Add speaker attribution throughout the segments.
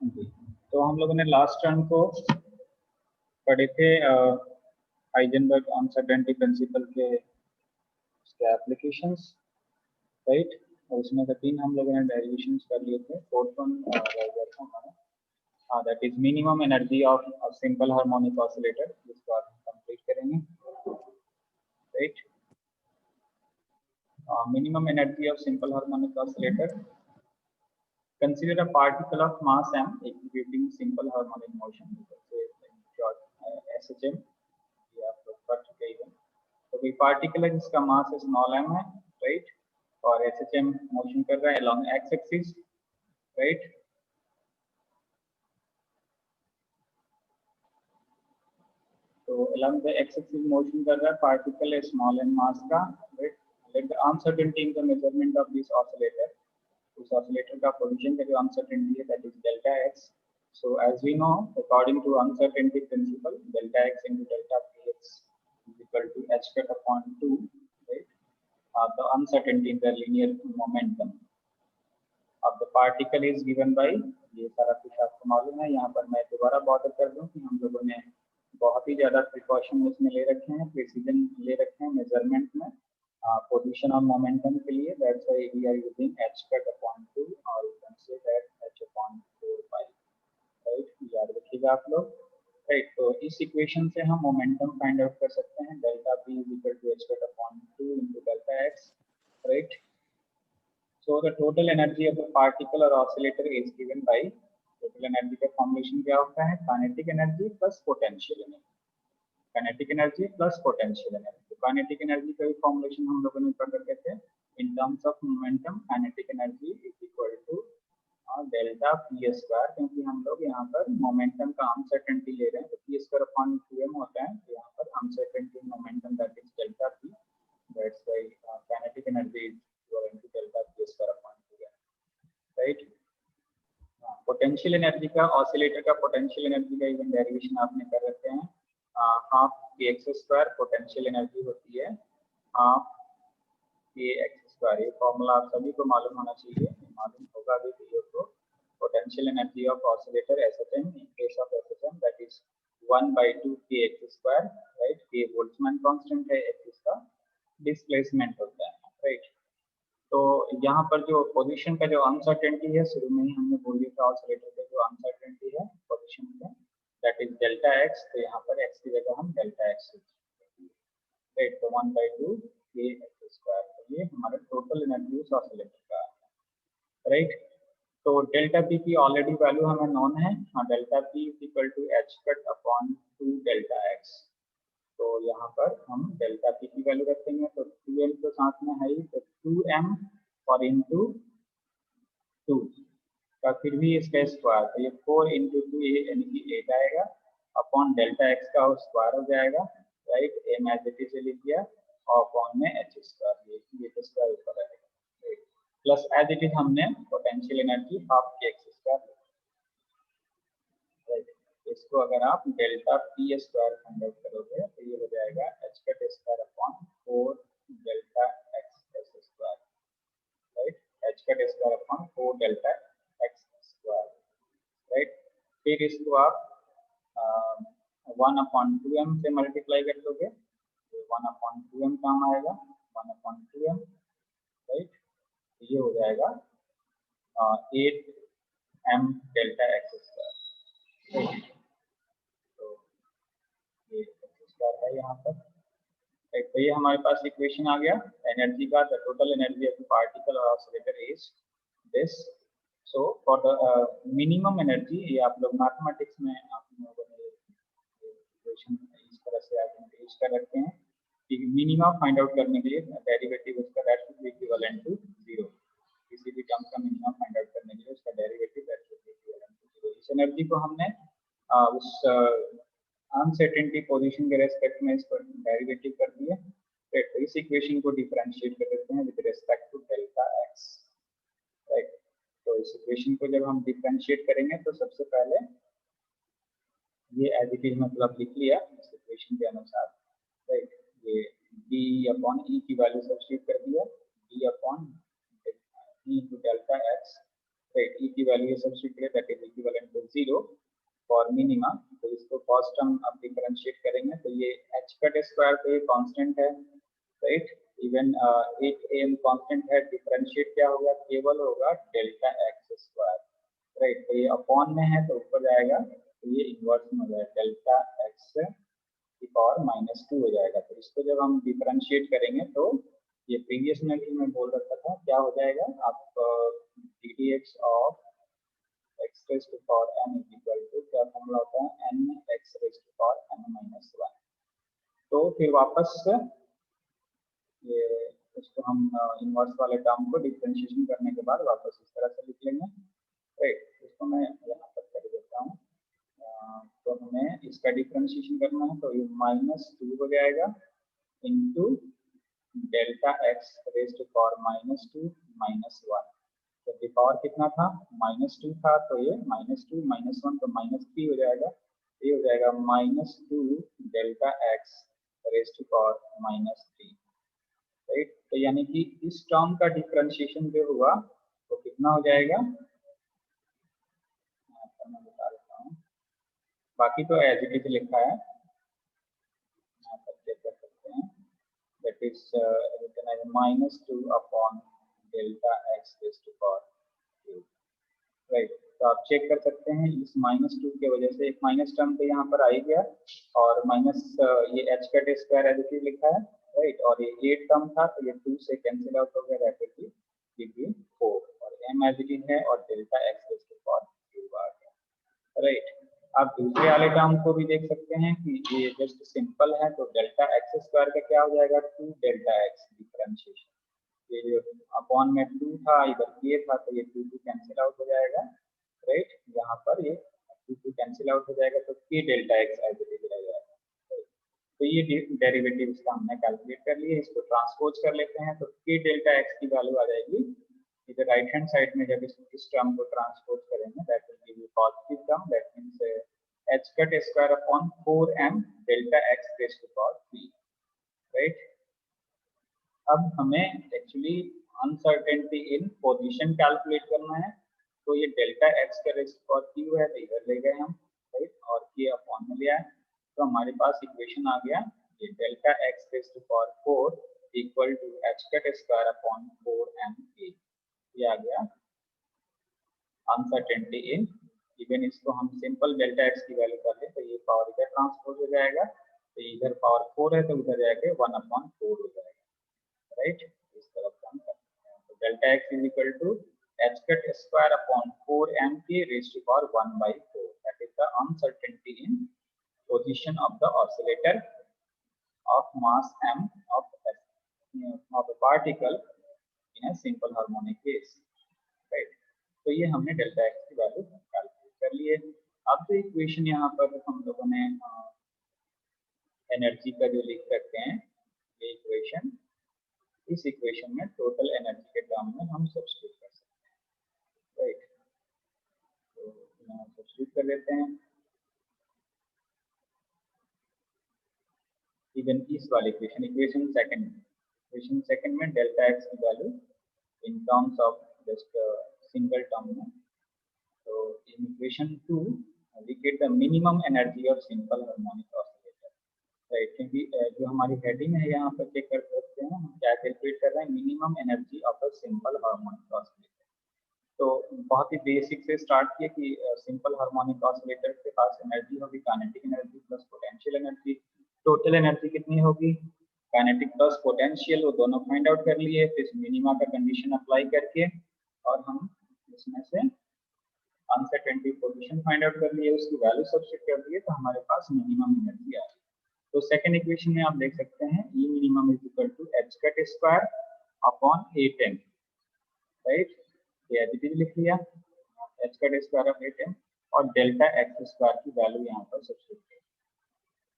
Speaker 1: जी, तो हम लोगों ने लास्ट टर्म को पढ़े थे हाइजेनबर्ग अनसर्टेनिटी प्रिंसिपल के उसके एप्लीकेशंस, राइट। और उसमें से 3 हम लोगों ने डेरिवेशंस कर लिए थे। फोर्थ वन रह गया था हमारा, that is minimum energy of a simple harmonic oscillator, जिसको आप कंप्लीट करेंगे, right. Minimum energy of simple harmonic oscillator, consider a particle of mass m executing simple harmonic motion, SHM, ये आप लोग पढ़ चुके हैं। तो कोई पार्टिकल है जिसका मास स्मॉल m है, राइट, और SHM मोशन कर रहा है along x एक्सिस, राइट। तो along the x axis motion कर रहा है पार्टिकल है स्मॉल m मास का, right. Let the uncertainty in the measurement of this oscillator, उस ऑसिलेटर का पोजीशन का जो अनसर्टेनिटी है that is delta x. So as we know according to uncertainty principle, delta x into delta p x is equal to h cut upon 2, right. The uncertainty in the linear momentum of the particle is given by, ये सारा कुछ आपको मालूम है। यहाँ पर मैं दोबारा बॉर्डर कर दूं कि हम लोगों ने बहुत ही ज्यादा प्रिकॉशन इसमें ले रखे हैं, प्रिसीजन ले रखे हैं मेजरमेंट में पोजीशन ऑफ मोमेंटम के लिए। That's why we are using h cut upon 2 और you can say that h upon 4 pi, right. याद रखिएगा आप लोग, राइट। तो इस इक्वेशन से हम मोमेंटम फाइंड आउट कर सकते हैं, delta p is equal to h cut upon 2 into delta x, right. So the total energy of the particle or oscillator is given by, total energy का formulation क्या होता है, kinetic energy plus potential energy, kinetic energy plus potential energy. तो kinetic energy का भी formulation हम लोगों ने पढ़ रखे थे, in terms of momentum kinetic energy is equal to delta p square, क्योंकि हम लोग यहाँ पर मोमेंटम का अनसर्टेनिटी ले रहे हैं तो पी स्क्वायर अपॉन 2m होता है, तो यहाँ पर uncertainty momentum that is delta p, that's why kinetic energy is equal to delta p square upon 2m, right. Potential energy का, ऑसिलेटर का पोटेंशियल एनर्जी का इवन डेरिवेशन आपने कर रखे हैं, half k x square potential energy होती है half k x square. ये फॉर्मूला आप सभी को मालूम होना चाहिए, मालूम होगा भी तो को। Potential energy of oscillator SHM, in case of SHM that is 1/2 के एक्स स्क्वायर, राइट। के बोल्ट्जमैन कांस्टेंट है, x इसका डिस्प्लेसमेंट होता है, राइट। तो यहाँ पर जो पोजीशन का जो अनसर्टेनिटी है, शुरू में ही हमने बोल दिया था ऑसिलेटर का जो अनसर्टेनिटी है पोजीशन में दैट इज डेल्टा एक्स, तो यहाँ पर x की जगह हम डेल्टा एक्स, राइट। तो 1/2 के एक्स स्क्वायर, तो ये हमारा टोटल एनर्जी उस ऑसिलेटर का है, राइट। तो डेल्टा पी की ऑलरेडी वैल्यू हमें नोन है, delta p is equal to h cut upon 2 delta x. तो यहाँ पर हम डेल्टा पी की वैल्यू रखेंगे, तो 2m तो साथ में है ही, तो 2m और इंटू 2 का फिर भी इसका स्क्वायर, तो ये 4 इंटू 2 यानी कि 8 आएगा, अपॉन डेल्टा एक्स का स्क्वायर हो जाएगा, right. M as it is लिख दिया और अपॉन में h स्क्वायर, ये स्क्वायर ऊपर आएगा, right. Plus as it is हमने potential energy half k x square, right. इसको अगर आप delta p square find out करोगे तो ये हो जाएगा h cut square upon 4 delta x square, right. h cut square upon 4 delta x square, right. फिर इसको आप 1/2m से मल्टीप्लाई कर दोगे, तो 1/2m काम आएगा, 1/2m, राइट। ये हो जाएगा 8m डेल्टा एक्स स्क्वायर, तो ये एक्स स्क्वायर है यहाँ पर, राइट। तो ये हमारे पास इक्वेशन आ गया एनर्जी का, the total energy of the particle और oscillator is this. So for the minimum energy, ये आप लोग मैथमेटिक्स में आप लोगों ने इक्वेशन इस तरह से आइडेंटिफाई कर रखते हैं कि मिनिमम फाइंड आउट करने के लिए डेरिवेटिव उसका that should be equivalent to 0, किसी भी टर्म का मिनिमम फाइंड आउट करने के लिए उसका derivative that should be equivalent to 0। इस एनर्जी को हमने उस अनसर्टेनिटी पोजीशन के रेस्पेक्ट में इसको डेरिवेटिव कर दिया, तो इस इक्वेशन को डिफरेंशिएट कर देते हैं with respect to delta x, right. तो इस इक्वेशन को जब हम डिफरेंशिएट करेंगे तो सबसे पहले ये एज इट इज मतलब लिख लिया इस इक्वेशन के अनुसार, राइट। ये d अपॉन e की वैल्यू सब्स्टिट्यूट कर दिया, d upon e two delta x, right. E की वैल्यू ये सब्स्टिट्यूट करें that is equivalent to 0 for minima. तो इसको फर्स्ट टर्म अब डिफरेंशिएट करेंगे तो ये h कट स्क्वायर तो ये कांस्टेंट है, राइट। इवन एक एम कांस्टेंट है, डिफरेंशिएट क्या होगा, केवल होगा डेल्टा एक्स स्क्वायर, राइट। तो ये अपॉन में है तो ऊपर जाएगा तो ये इनवर्स में हो जाएगा, डेल्टा एक्स की पावर -2 हो जाएगा। तो इसको जब हम डिफरेंशिएट करेंगे तो ये प्रीवियस में भी मैं बोल रखा था क्या हो जाएगा, आप D D x of x raised to power n is equal to क्या फॉर्मूला होता है n x raised to power n minus 1। तो फिर वापस ये इसको हम इनवर्स वाले टर्म को डिफरेंशिएशन करने के बाद वापस इस तरह से लिख लेंगे, राइट। इसको मैं यहाँ पर कर देता हूँ। तो हमें इसका डिफरेंशिएशन करना है तो ये -2 हो जाएगा into delta x raised to power -2 -1। तो पावर कितना था, -2 था तो ये -2 -1 तो -3 हो जाएगा। ये हो जाएगा -2 delta x raised to power -3, right. तो यानी कि इस टर्म का डिफरेंशिएशन जो हुआ तो कितना हो जाएगा, मैं बता देता हूँ, बाकी तो एज इट इज लिखा है, यहाँ पर चेक कर सकते हैं। That is written as -2 upon delta x raised to power 2, right. तो आप चेक कर सकते हैं इस -2 की वजह से एक माइनस टर्म तो यहाँ पर आ ही गया और माइनस ये h cut square as it is लिखा है, राइट। और ये 8 टर्म था तो ये 2 से कैंसिल आउट हो गया, दैट विल बी 4 और m एज इट इज है और delta x raise to power 2 आ गया, राइट। आप दूसरे वाले टर्म को भी देख सकते हैं कि ये जस्ट सिंपल है तो डेल्टा एक्स स्क्वायर का क्या हो जाएगा, 2 डेल्टा एक्स डिफरेंशिएशन। ये जो अपॉन में 2 था इधर ये था तो ये 2 कैंसिल आउट हो जाएगा, राइट। यहाँ पर ये 2 कैंसिल आउट हो जाएगा तो k delta x as it is रह जाएगा, right? तो ये डेरिवेटिव इसका हमने कैलकुलेट कर लिए। इसको ट्रांसपोज कर लेते हैं तो k डेल्टा x की वैल्यू आ जाएगी इधर राइट हैंड साइड में। जब इस टर्म को ट्रांसपोज करेंगे that will give you positive term, that means h cut square upon 4m delta x raise to power 3, right. अब हमें actually uncertainty in position calculate करना है तो ये डेल्टा एक्स का रेज़ टू पावर क्यू है तो इधर ले गए हम, राइट, और के अपॉन में लिया है तो हमारे पास इक्वेशन आ गया ये delta x raise to power 4 equal to h cut square upon 4m, ये आ गया अनसर्टेनिटी इन। इवन इसको हम सिंपल डेल्टा एक्स की वैल्यू कर ले तो ये पावर इधर ट्रांसपोज हो जाएगा तो इधर पावर 4 है तो उधर जाके 1/4 हो जाएगा, राइट। इस तरह से हम कर सकते हैं। तो delta x is equal to h cut square upon 4m के raise to power 1/4, that is the uncertainty in position of the oscillator of mass m of a particle in a simple harmonic case, right। तो ये हमने delta x की value calculate कर ली है। अब तो equation यहाँ पर हम लोगों ने एनर्जी का जो लिख सकते हैं ये इक्वेशन, इस इक्वेशन में टोटल एनर्जी के टर्म में हम सब्स्टिट्यूट कर सकते हैं, राइट। तो यहाँ सब्स्टिट्यूट कर लेते हैं। इवन इस वाले इक्वेशन सेकंड में डेल्टा एक्स की value in terms of just single term में। तो in equation 2 we get the minimum energy of simple harmonic oscillator, right. क्योंकि जो हमारी हेडिंग है यहाँ पर चेक कर सकते हैं हम क्या कैलकुलेट कर रहे हैं, minimum energy of a simple harmonic oscillator. तो बहुत ही बेसिक से स्टार्ट किए कि सिंपल हार्मोनिक ऑसिलेटर के पास एनर्जी होगी kinetic energy plus potential energy. Total energy कितनी होगी, काइनेटिक प्लस पोटेंशियल, वो दोनों फाइंड आउट कर लिए। फिर मिनिमा का कंडीशन अप्लाई करके और हम इसमें से अनसर्टेनिटी पोजीशन फाइंड आउट कर लिए, उसकी वैल्यू सब्स्टिट्यूट कर दिए तो हमारे पास मिनिमम एनर्जी आ गई। तो सेकंड इक्वेशन में आप देख सकते हैं e minimum is equal to h cut square upon 8m, right. ये एज इट इज लिख लिया h cut square of 8m और डेल्टा एक्स स्क्वायर की वैल्यू यहाँ पर सब्स्टिट्यूट,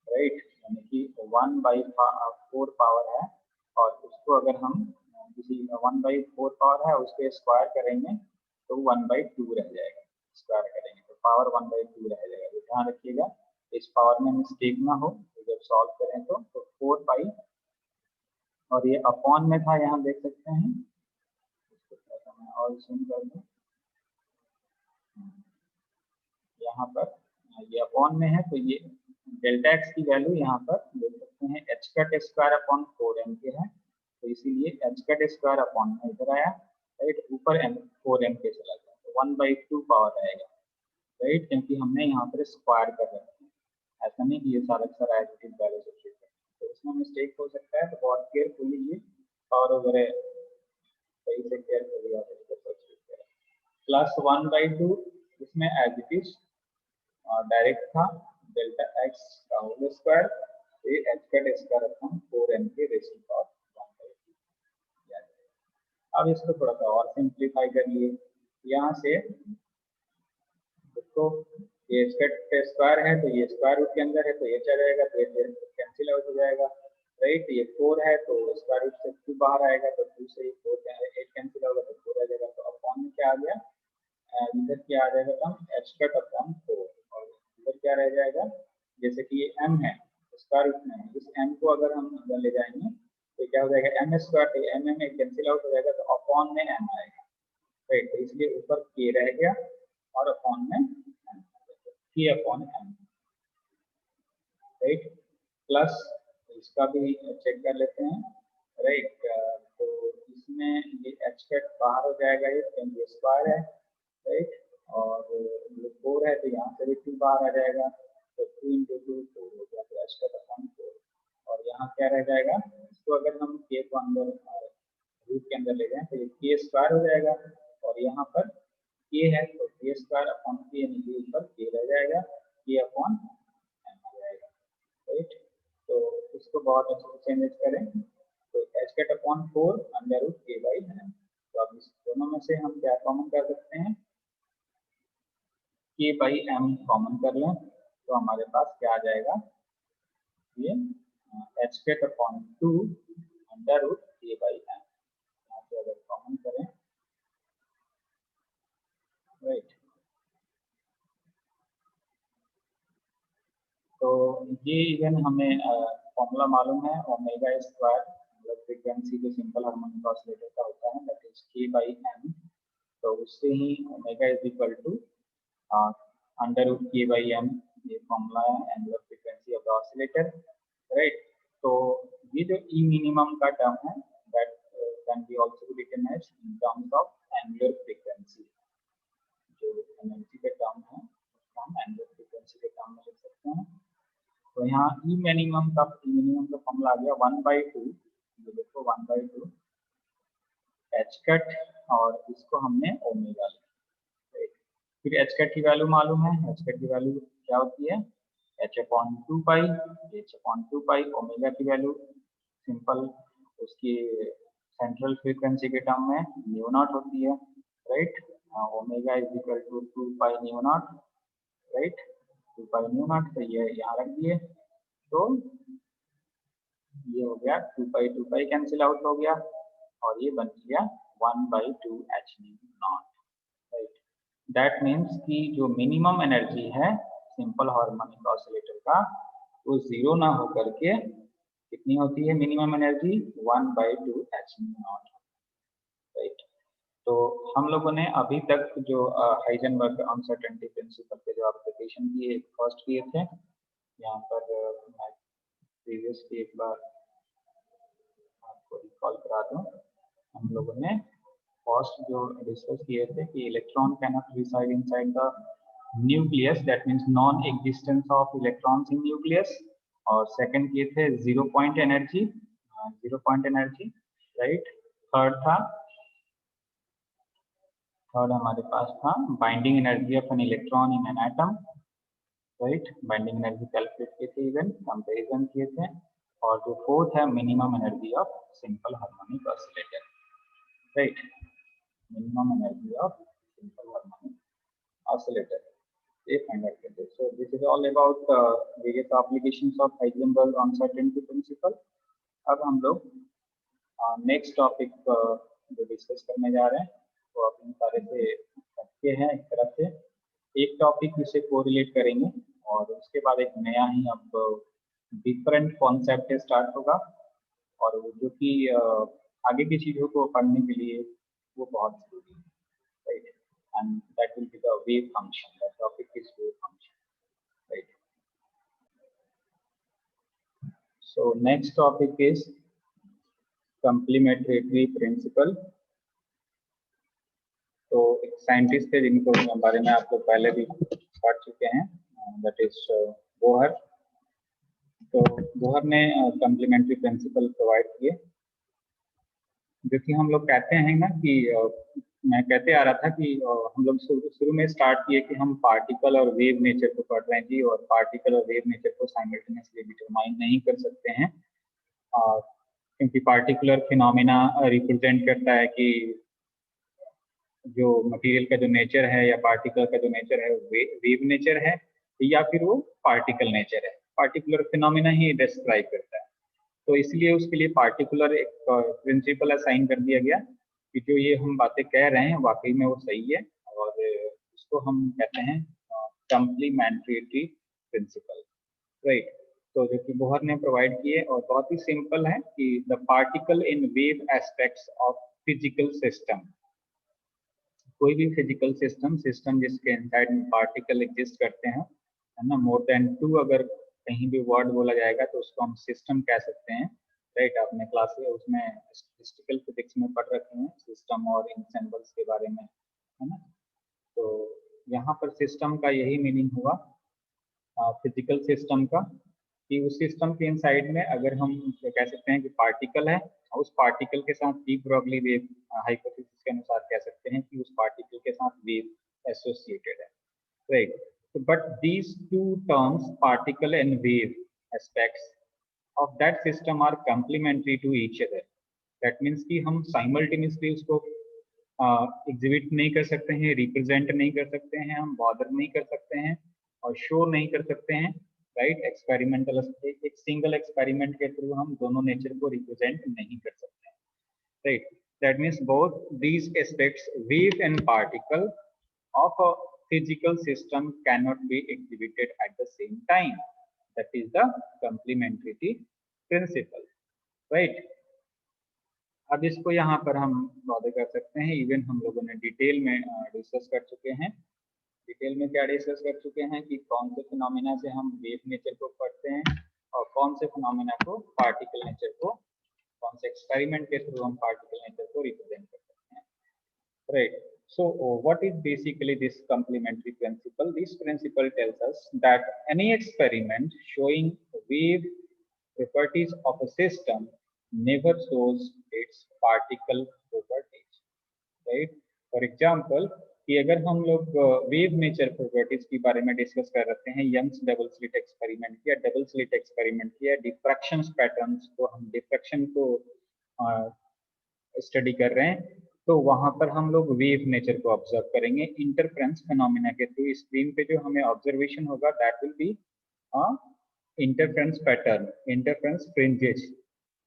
Speaker 1: राइट। यानी कि 1/4 पावर है और उसको अगर हम किसी 1/4 पावर है उसके स्क्वायर करेंगे तो 1/2 रह जाएगा, स्क्वायर करेंगे तो पावर 1/2 रह जाएगा। तो ध्यान रखिएगा इस पावर में मिस्टेक ना हो, तो जब सॉल्व करें तो 4 और ये अपॉन में था यहाँ देख सकते हैं, इसको थोड़ा सा मैं और जूम कर दूं, यहाँ पर ये अपॉन में है, तो ये डेल्टा एक्स की वैल्यू यहाँ पर देख सकते हैं H cut square upon 4m के है, तो इसीलिए एच कट स्क्वायर अपॉन में इधर आया, राइट, ऊपर m 4m के चला गया, तो 1/2 पावर आएगा, राइट, क्योंकि हमने यहाँ पर स्क्वायर कर रखा है, ऐसा नहीं कि ये सारा सारा एडिटिव वैल्यू सब्सिट्यूट कर, तो इसमें मिस्टेक हो सकता है, तो बहुत केयरफुली ये पावर वगैरह सही से केयरफुली आप इसको सब्सिट्यूट करें। प्लस 1/2 इसमें एज इट इज डायरेक्ट था डेल्टा एक्स का होल स्क्वायर, ये h cut square upon 4m के रेज़ टू पावर 1/2। अब इसको थोड़ा सा और सिंप्लीफाई कर लिए, यहाँ से इसको ये एच कट स्क्वायर है तो ये स्क्वायर रूट के अंदर है, तो ये चला जाएगा, तो ये कैंसिल आउट हो जाएगा, राइट, ये 4 है तो स्क्वायर रूट से 2 बाहर आएगा, तो 2 से 8 कैंसिल होगा, तो 4 आ जाएगा, तो अपॉन में क्या आ गया, इधर क्या आ जाएगा टर्म एच कट अपॉन 4, और इधर क्या रह जाएगा, जैसे कि ये m है स्क्वायर रूट में है, इस m को अगर हम अंदर ले जाएंगे तो क्या हो जाएगा m स्क्वायर, तो m में कैंसिल आउट हो जाएगा, तो अपॉन में m आएगा, राइट, तो इसलिए ऊपर k रह गया और अपॉन में m, k upon m, right, plus इसका भी चेक कर लेते हैं, राइट, तो इसमें ये एच कट बाहर हो जाएगा, ये क्योंकि स्क्वायर है, राइट, और ये 4 है तो यहाँ से भी 2 बाहर आ जाएगा, तो 2 × 2 4 हो गया, तो एच कट अपॉन 4, और यहाँ क्या रह जाएगा, इसको अगर हम k को अंदर रूट के अंदर ले जाएं तो ये k स्क्वायर हो जाएगा, और यहाँ पर k है तो k स्क्वायर अपॉन k यानी कि ऊपर k रह जाएगा, k अपॉन m आ जाएगा, राइट, तो इसको बहुत अच्छे से चेंज करें, तो h cut upon 4 under root k/m, तो अब इस दोनों में से हम क्या कॉमन कर सकते हैं, k/m कॉमन कर लें, तो हमारे पास क्या आ जाएगा, ये h cut upon 2 under root k/m, यहाँ से अगर कॉमन करें, राइट, तो ये इवन हमें फॉर्मूला मालूम है, ओमेगा स्क्वायर मतलब फ्रीक्वेंसी जो सिंपल हार्मोनिक ऑसिलेटर का होता है, दैट इज k/m, तो उससे ही omega is equal to under root k/m, ये फॉर्मूला है angular frequency of the oscillator, right, तो ये जो ई मिनिमम का टर्म है that can be also written as in terms of angular frequency, जो एनर्जी का टर्म है उसको हम एंगुलर फ्रीक्वेंसी के टर्म में लिख सकते हैं, तो यहाँ ई मिनिमम का फॉर्मूला आ गया 1/2, ये देखो 1/2 एच कट, और इसको हमने ओमेगा लिखा, फिर एच कट की वैल्यू मालूम है, एच कट की वैल्यू क्या होती है, h upon 2 pi, h upon 2 pi, omega की वैल्यू सिंपल उसकी सेंट्रल फ्रीक्वेंसी के टर्म में न्यू नॉट होती है, right, omega is equal to 2 pi nu naught, right, 2 pi nu naught, तो ये यहाँ रख दिए, तो ये हो गया 2 पाई कैंसिल आउट हो गया, और ये बन गया 1/2 h not, right, that means कि जो मिनिमम एनर्जी है सिंपल हार्मोनिक ऑसिलेटर का, वो जीरो ना होकर के कितनी होती है minimum energy, 1/2 h not, right, तो हम लोगों ने अभी तक जो हाइजेनबर्ग अनसर्टेनिटी प्रिंसिपल के जो एप्लीकेशन किए फर्स्ट किए थे, यहाँ पर मैं प्रीवियसली एक बार आपको रिकॉल करा दूं, हम लोगों ने फर्स्ट जो डिस्कस किए थे कि electron can not reside inside the nucleus, that means non existence of electrons in nucleus, और सेकंड किए थे zero point energy, right, third हमारे पास था binding energy of an electron in an atom, right, binding energy calculate किए थे, even comparison किए थे, और जो फोर्थ है minimum energy of simple harmonic oscillator, right, minimum energy of simple harmonic oscillator, ये फाइंड आउट करते हैं। So this is all about various applications of Heisenberg uncertainty principle. अब हम लोग नेक्स्ट टॉपिक जो डिस्कस करने जा रहे हैं वो अपने सारे से हटके हैं, एक तरह से एक टॉपिक इसे कोरिलेट करेंगे, और उसके बाद एक नया ही अब डिफरेंट कॉन्सेप्ट स्टार्ट होगा, और जो कि आगे की चीज़ों को पढ़ने के लिए वो बहुत जरूरी है, right, and that will be the wave function, the topic is wave function. So next topic is complementarity principle. तो एक साइंटिस्ट थे जिनको बारे में आप लोग पहले भी पढ़ चुके हैं, दैट इज बोहर। तो बोहर ने कम्प्लीमेंट्री प्रिंसिपल प्रोवाइड किए, जो कि हम लोग कहते हैं ना कि मैं कहते आ रहा था कि हम लोग शुरू में स्टार्ट किए कि हम पार्टिकल और वेव नेचर को पढ़ रहे हैं जी, और पार्टिकल और वेव नेचर को साइमल्टेनियसली डिटरमाइन नहीं कर सकते हैं, क्योंकि पार्टिकुलर फिनोमेना रिप्रेजेंट करता है कि जो मटेरियल का जो नेचर है या पार्टिकल का जो नेचर है वेव नेचर है या फिर वो पार्टिकल नेचर है। पार्टिकुलर फिनोमेना ही डिस्क्राइब करता है, तो इसलिए उसके लिए पार्टिकुलर एक प्रिंसिपल असाइन कर दिया गया कि जो ये हम बातें कह रहे हैं वाकई में वो सही है, और उसको हम कहते हैं कम्प्लीमेंट्री प्रिंसिपल, राइट। तो जो कि बोहर ने प्रोवाइड किए और बहुत ही सिंपल है कि the particle in wave aspects of physical system, कोई भी फिजिकल सिस्टम जिसके इनसाइड में पार्टिकल एग्जिस्ट करते हैं, है ना, मोर देन 2 अगर कहीं भी वर्ड बोला जाएगा तो उसको हम सिस्टम कह सकते हैं, राइट। आपने क्लास उसमें स्टैटिस्टिकल फिजिक्स में पढ़ रखे हैं सिस्टम और इन सिंबल्स के बारे में, है ना। तो यहाँ पर सिस्टम का यही मीनिंग हुआ फिजिकल सिस्टम का, कि उस सिस्टम के इनसाइड में अगर हम कह सकते हैं कि पार्टिकल है, उस पार्टिकल के साथ डी ब्रॉगली वेव हाइपोथेसिस के अनुसार कह सकते हैं कि उस पार्टिकल के साथ वेव एसोसिएटेड है, right. But these two terms particle and wave aspects of that system are complementary to each other. That means कि हम साइमल्टेनियसली उसको एग्जिबिट नहीं कर सकते हैं, रिप्रेजेंट नहीं कर सकते हैं, हम बॉदर नहीं कर सकते हैं और शो नहीं कर सकते हैं, राइट। एक्सपेरिमेंटल एक सिंगल एक्सपेरिमेंट के थ्रू हम दोनों नेचर को रिप्रेजेंट नहीं कर सकते हैं, right. That means both these aspects wave and particle of a physical system can not be exhibited at the same time, that is the complementarity principle, right. अब इसको यहाँ पर हम वादे कर सकते हैं, इवन हम लोगों ने डिटेल में डिस्कस कर चुके हैं। डिटेल में क्या डिस्कस कर चुके हैं कि कौन से फिनोमेना से हम वेव नेचर को पढ़ते हैं और कौन से फिनोमेना को पार्टिकल नेचर को, कौन से एक्सपेरिमेंट के थ्रू हम पार्टिकल नेचर को रिप्रेजेंट कर सकते हैं, right. So what is basically this complementary principle? This principle tells us that any experiment showing wave properties of a system never shows its particle properties, right? For example, कि अगर हम लोग wave nature properties के बारे में discuss कर रहे हैं, यंग्स डबल स्लिट एक्सपेरिमेंट किया, डबल स्लिट एक्सपेरिमेंट किया, डिफ्रैक्शन पैटर्न्स को हम डिफ्रैक्शन को स्टडी कर रहे हैं, तो वहां पर हम लोग वेव नेचर को ऑब्जर्व करेंगे इंटरफ्रेंस फिनोमेना के थ्रू। स्क्रीन पे जो हमें ऑब्जर्वेशन होगा that will be interference pattern, interference fringes.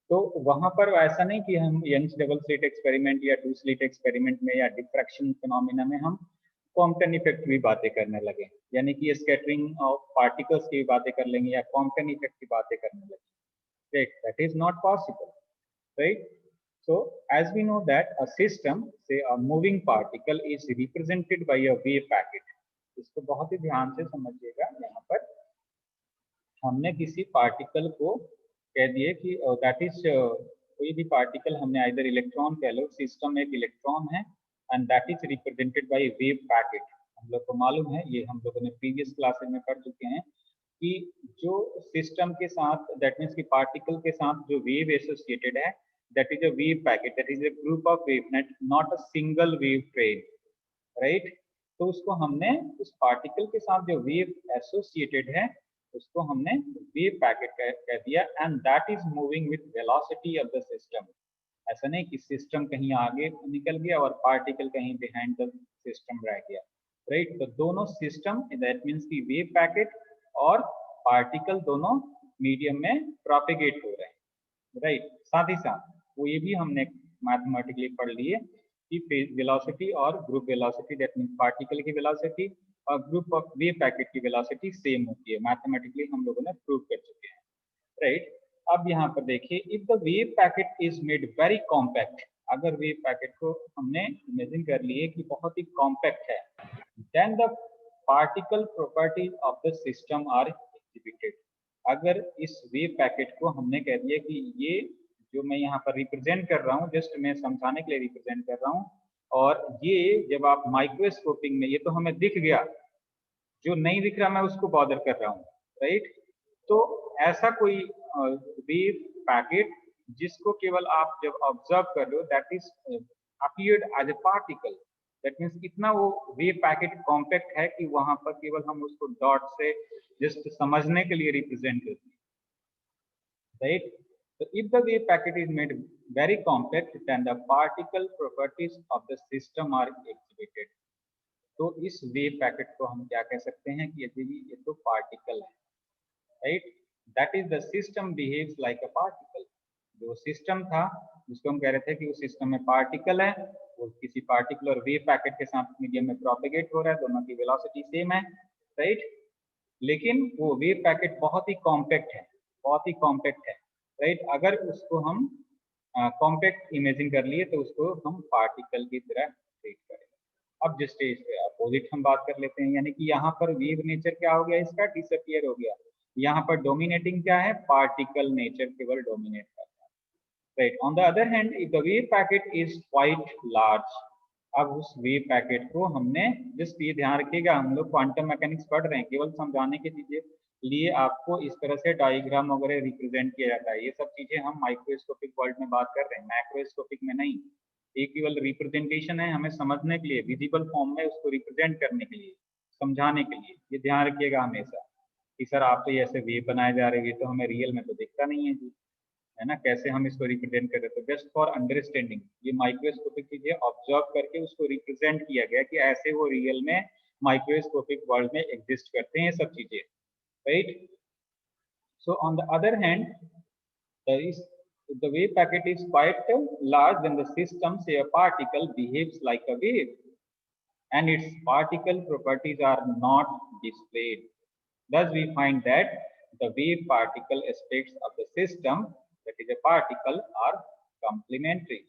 Speaker 1: तो वहां पर ऐसा नहीं कि हम यंग्स डबल स्लिट एक्सपेरिमेंट या टू स्लिट एक्सपेरिमेंट में या डिफ्रैक्शन फिनोमेना में हम कॉम्पटन इफेक्ट की बातें करने लगे, यानी कि स्कैटरिंग ऑफ पार्टिकल्स की बातें कर लेंगे या कॉम्पटन इफेक्ट की बातें करने लगे, right. That is not possible, right. So as we know that a system, say a moving particle, is represented by a wave packet. इसको बहुत ही ध्यान से समझिएगा। यहाँ पर हमने किसी पार्टिकल को कह दिए कि दैट इज कोई भी पार्टिकल, हमने आइदर इलेक्ट्रॉन कह लो, सिस्टम एक इलेक्ट्रॉन है and that is represented by wave packet. हम लोग को मालूम है, ये हम लोगों ने प्रीवियस क्लासेस में पढ़ चुके हैं कि जो सिस्टम के साथ, दैट मीन्स कि पार्टिकल के साथ जो वेव एसोसिएटेड है, that is a wave packet, that is a group of wavenet, not a single wave train, right। तो उसको हमने उस पार्टिकल के साथ जो वेव एसोसिएटेड है उसको हमने वेव पैकेट कह दिया, and that is moving with velocity of the system. ऐसा नहीं कि सिस्टम कहीं आगे निकल गया और पार्टिकल कहीं बिहाइंड द सिस्टम रह गया, राइट। तो दोनों सिस्टम, दैट मीन्स की वेव पैकेट और पार्टिकल दोनों मीडियम में प्रोपेगेट हो रहे हैं, राइट। साथ ही साथ वो ये भी हमने मैथमेटिकली पढ़ लिए कि वेलोसिटी और group velocity, that means particle की वेलोसिटी और ग्रुप ऑफ वेव पैकेट की वेलोसिटी सेम होती है, मैथमेटिकली हम लोगों ने प्रूव कर चुके हैं, राइट। अब यहाँ पर देखिए, if the wave packet is made very compact, अगर वेव पैकेट को हमने इमेजिन कर लिए कि बहुत ही कॉम्पैक्ट है, then the particle properties of the system are exhibited. अगर इस वेव पैकेट को हमने कह दिया कि ये जो मैं यहाँ पर रिप्रेजेंट कर रहा हूँ, जस्ट मैं समझाने के लिए रिप्रेजेंट कर रहा हूँ, और ये जब आप माइक्रोस्कोपिंग में, ये तो हमें दिख गया, जो नहीं दिख रहा मैं उसको बॉदर कर रहा हूँ, राइट। तो ऐसा कोई वेव पैकेट जिसको केवल आप जब ऑब्जर्व कर रहे हो, that is appeared as a particle, that means इतना वो वेव पैकेट कॉम्पैक्ट है कि वहां पर केवल हम उसको डॉट से जस्ट समझने के लिए रिप्रेजेंट करते हैं, right? So if the wave packet is made very compact, then the particle properties of the system are exhibited. तो इस वेव पैकेट को हम क्या कह सकते हैं कि ये तो पार्टिकल है, right. That is the system behaves like a particle. जो सिस्टम था जिसको हम कह रहे थे कि उस सिस्टम में पार्टिकल है, वो किसी पार्टिकुलर वेव पैकेट के साथ मीडियम में प्रोपेगेट हो रहा है, दोनों की वेलोसिटी सेम है, राइट। लेकिन वो वेव पैकेट बहुत ही कॉम्पैक्ट है, बहुत ही कॉम्पैक्ट है, राइट। अगर उसको हम कॉम्पैक्ट इमेजिन कर लिए तो उसको हम पार्टिकल की तरह ट्रीट करें। अब जिस स्टेज पे अपोजिट हम बात कर लेते हैं, यानी कि यहाँ पर वेव नेचर क्या हो गया, इसका डिसअपियर हो गया। यहाँ पर डोमिनेटिंग क्या है, पार्टिकल नेचर केवल डोमिनेट करता है, right. On the other hand if the wave packet is quite large, अब उस वेव पैकेट को हमने, जस्ट ये ध्यान रखिएगा, हम लोग क्वांटम मैकेनिक्स पढ़ रहे हैं, केवल समझाने के लिए आपको इस तरह से डायग्राम वगैरह रिप्रेजेंट किया जाता है। ये सब चीजें हम माइक्रोस्कोपिक वर्ल्ड में बात कर रहे हैं, मैक्रोस्कोपिक में नहीं। ये केवल रिप्रेजेंटेशन है, हमें समझने के लिए, विजिबल फॉर्म में उसको रिप्रेजेंट करने के लिए, समझाने के लिए। ये ध्यान रखिएगा हमेशा कि सर आप तो ये ऐसे वेव बनाए जा रहे हैं, तो हमें रियल में तो दिखता नहीं है जी, है ना, कैसे हम इसको रिप्रेजेंट कर रहे थे। जस्ट फॉर अंडरस्टैंडिंग, ये माइक्रोस्कोपिक चीजें ऑब्जर्व करके उसको रिप्रेजेंट किया गया कि ऐसे वो रियल में माइक्रोस्कोपिक वर्ल्ड में एग्जिस्ट करते हैं सब चीजें, right. So on the other hand, the wave packet is quite large, then the system, say a particle, behaves like a wave, and its particle properties are not displayed. Thus, we find that the wave particle aspects of the system, that is a particle, are complementary.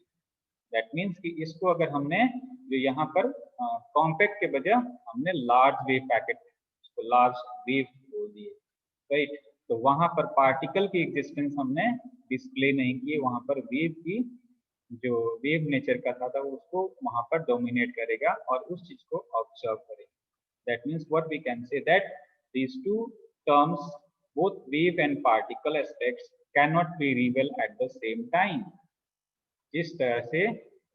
Speaker 1: That means कि इसको अगर हमने जो यहाँ पर compact के बजाय हमने लार्ज वेव पैकेट, उसको लार्ज वेव बोल दिए, राइट। तो वहां पर पार्टिकल की एग्जिस्टेंस हमने डिस्प्ले नहीं किए, वहां पर वेव की जो वेव नेचर का था उसको वहां पर डोमिनेट करेगा और उस चीज को ऑब्जर्व करेगा। That means what we can say that these two terms, both wave and particle aspects, cannot be real at the same time. जिस तरह से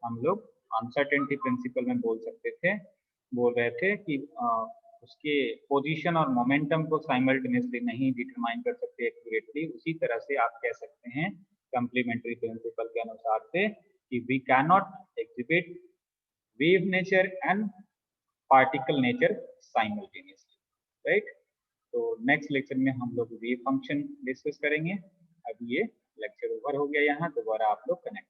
Speaker 1: हम लोग अनसर्टेनिटी प्रिंसिपल में बोल रहे थे कि उसके पोजीशन और मोमेंटम को साइमल्टेनियसली नहीं डिटरमाइन कर सकते एक्यूरेटली, उसी तरह से आप कह सकते हैं कंप्लीमेंट्री प्रिंसिपल के अनुसार से कि we can not exhibit wave nature and particle nature simultaneously, right. तो नेक्स्ट लेक्चर में हम लोग वेव फंक्शन डिस्कस करेंगे। अब ये लेक्चर ओवर हो गया, यहाँ दोबारा आप लोग कनेक्ट